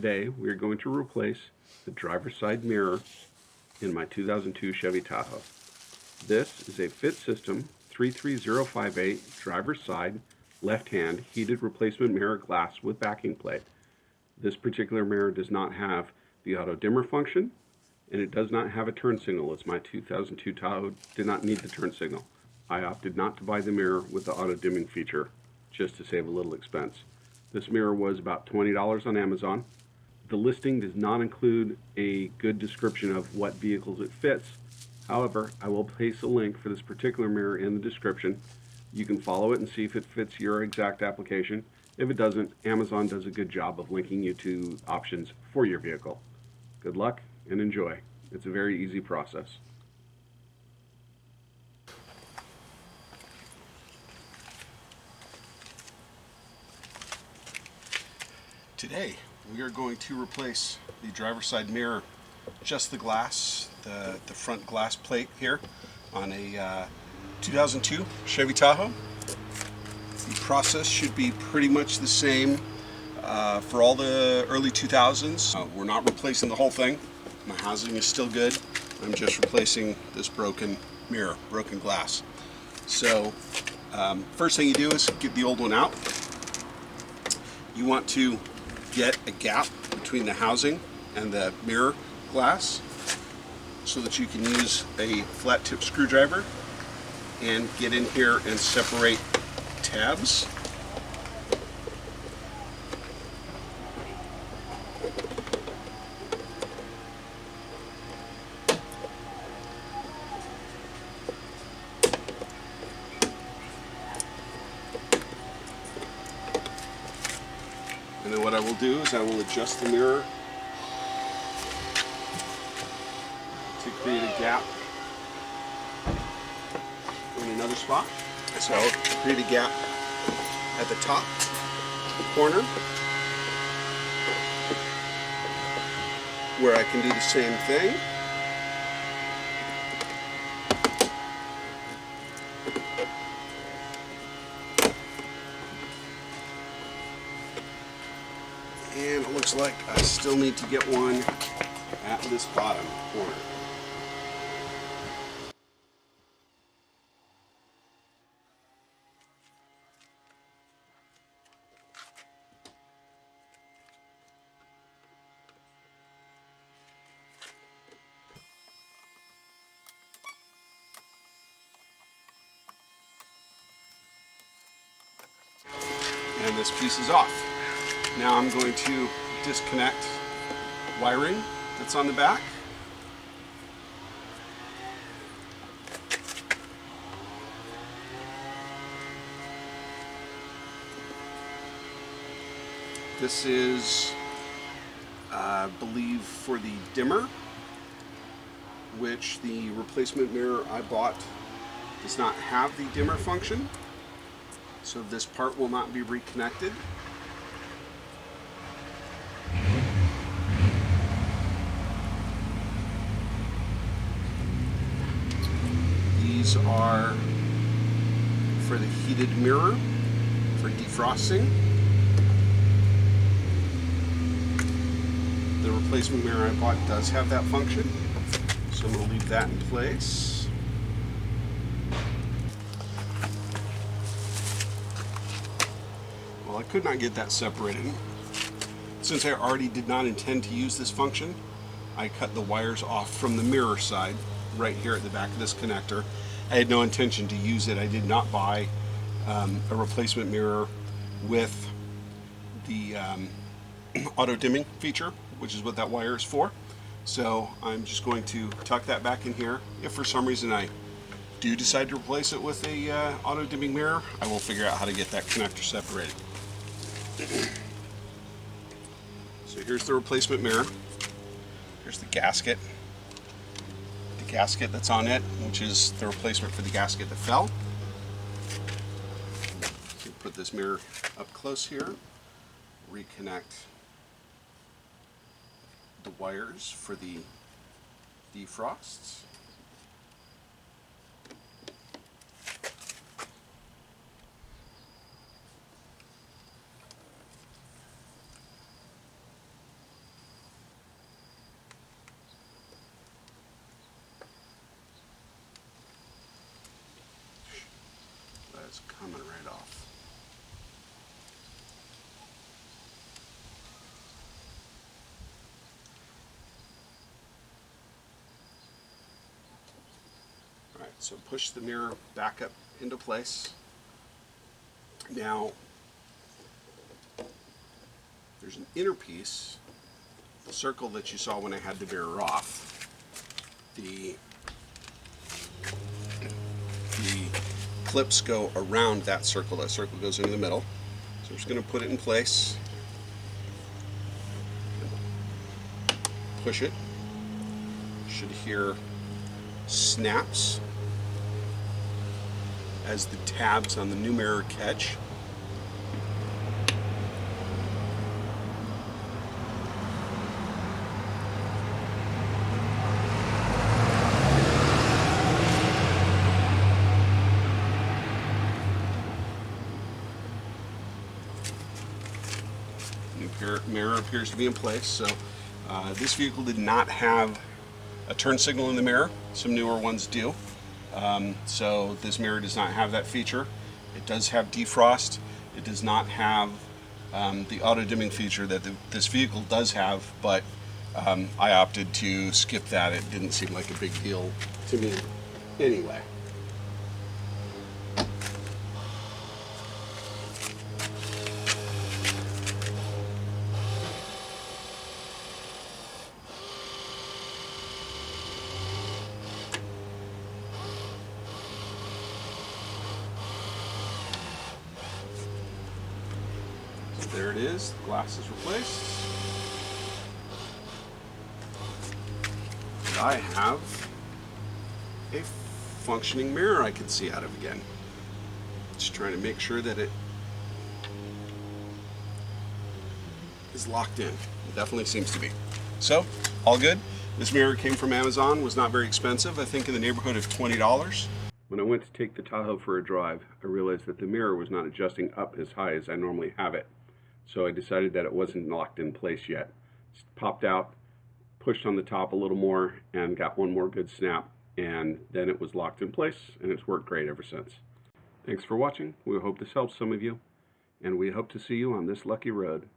Today we are going to replace the driver's side mirror in my 2002 Chevy Tahoe. This is a Fit System 33058 driver's side left-hand heated replacement mirror glass with backing plate. This particular mirror does not have the auto dimmer function, and it does not have a turn signal, as my 2002 Tahoe did not need the turn signal. I opted not to buy the mirror with the auto dimming feature, just to save a little expense. This mirror was about $20 on Amazon. The listing does not include a good description of what vehicles it fits. However, I will place a link for this particular mirror in the description. You can follow it and see if it fits your exact application. If it doesn't, Amazon does a good job of linking you to options for your vehicle. Good luck and enjoy. It's a very easy process. Today we are going to replace the driver's side mirror, just the glass, the front glass plate here on a 2002 Chevy Tahoe. The process should be pretty much the same for all the early 2000s. We're not replacing the whole thing. My housing is still good. I'm just replacing this broken mirror, broken glass. So first thing you do is get the old one out. You want to get a gap between the housing and the mirror glass so that you can use a flat tip screwdriver and get in here and separate tabs. And then what I will do is I will adjust the mirror to create a gap in another spot. So I'll create a gap at the top corner where I can do the same thing. And it looks like I still need to get one at this bottom corner. And this piece is off. Now I'm going to disconnect wiring that's on the back. This is, I believe, for the dimmer, which the replacement mirror I bought does not have the dimmer function. So this part will not be reconnected. These are for the heated mirror for defrosting. The replacement mirror I bought does have that function, so I'm going to leave that in place. Well, I could not get that separated. Since I already did not intend to use this function, I cut the wires off from the mirror side right here at the back of this connector. I had no intention to use it. I did not buy a replacement mirror with the auto dimming feature, which is what that wire is for. So I'm just going to tuck that back in here. If for some reason I do decide to replace it with a auto dimming mirror, I will figure out how to get that connector separated. So here's the replacement mirror. Here's the gasket. The gasket that's on it, which is the replacement for the gasket that fell. So put this mirror up close here. Reconnect the wires for the defrosts. it's coming right off. All right, so push the mirror back up into place. Now, there's an inner piece, the circle that you saw when I had the mirror off. The clips go around that circle. That circle goes into the middle. So I'm just going to put it in place. Push it. You should hear snaps as the tabs on the new mirror catch. New mirror appears to be in place. So this vehicle did not have a turn signal in the mirror. Some newer ones do. So this mirror does not have that feature. It does have defrost. It does not have the auto dimming feature that this vehicle does have, but I opted to skip that. It didn't seem like a big deal to me anyway. There it is, the glass is replaced. And I have a functioning mirror I can see out of again. Just trying to make sure that it is locked in. It definitely seems to be. So, all good. This mirror came from Amazon, was not very expensive, I think in the neighborhood of $20. When I went to take the Tahoe for a drive, I realized that the mirror was not adjusting up as high as I normally have it. So I decided that it wasn't locked in place yet. Just popped out, pushed on the top a little more, and got one more good snap, and then it was locked in place, and it's worked great ever since. Thanks for watching. We hope this helps some of you, and we hope to see you on this lucky road.